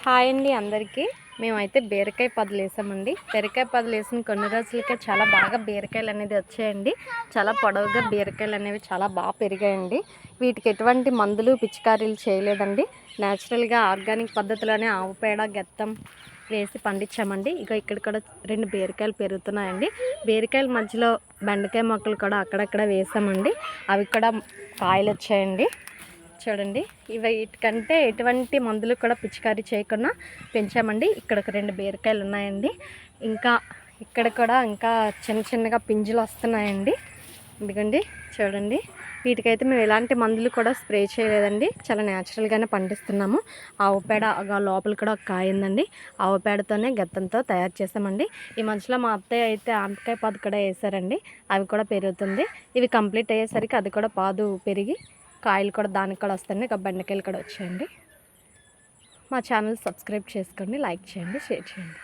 Hi అండి అందరికీ. మేమైతే బీరకాయ పదులు వేసామండి. బీరకాయ పదులు వేసిన కొన్ని రోజులకే చాలా బాగా బీరకాయలు అనేది వచ్చాయండి. చాలా పొడవుగా బీరకాయలు అనేవి చాలా బాగా పెరిగాయండి. వీటికి ఎటువంటి మందులు పిచికారీలు చేయలేదండి. న్యాచురల్గా ఆర్గానిక్ పద్ధతిలోనే ఆవు పేడ గెత్తం వేసి పండించామండి. ఇక ఇక్కడ కూడా 2 బీరకాయలు పెరుగుతున్నాయండి. బీరకాయల మధ్యలో బెండకాయ మొక్కలు కూడా అక్కడక్కడ వేసామండి. అవి కూడా కాయలు వచ్చాయండి. చూడండి, వీటికంటే ఎటువంటి మందులు కూడా పిచికారీ చేయకుండా పెంచామండి. ఇక్కడ ఒక 2 బీరకాయలు ఉన్నాయండి. ఇంకా ఇక్కడ కూడా ఇంకా చిన్న చిన్నగా పింజులు వస్తున్నాయండి. ఎందుకండి చూడండి, వీటికైతే మేము ఎలాంటి మందులు కూడా స్ప్రే చేయలేదండి. చాలా న్యాచురల్గానే పండిస్తున్నాము. ఆవు పేడ లోపల కూడా ఒక కాయ ఉందండి. ఆవు పేడతోనే గత్తంతో తయారు చేసామండి. ఈ మధ్యలో మా అత్తయ్య అయితే ఆనపకాయ పాదు కూడా వేసారండి. అవి కూడా పెరుగుతుంది. ఇవి కంప్లీట్ అయ్యేసరికి అది కూడా పాదు పెరిగి కాయలు కూడా దానికి కూడా వస్తాయండి. ఇక బెండకాయలు కూడా వచ్చాయండి. మా ఛానల్ సబ్స్క్రైబ్ చేసుకోండి, లైక్ చేయండి, షేర్ చేయండి.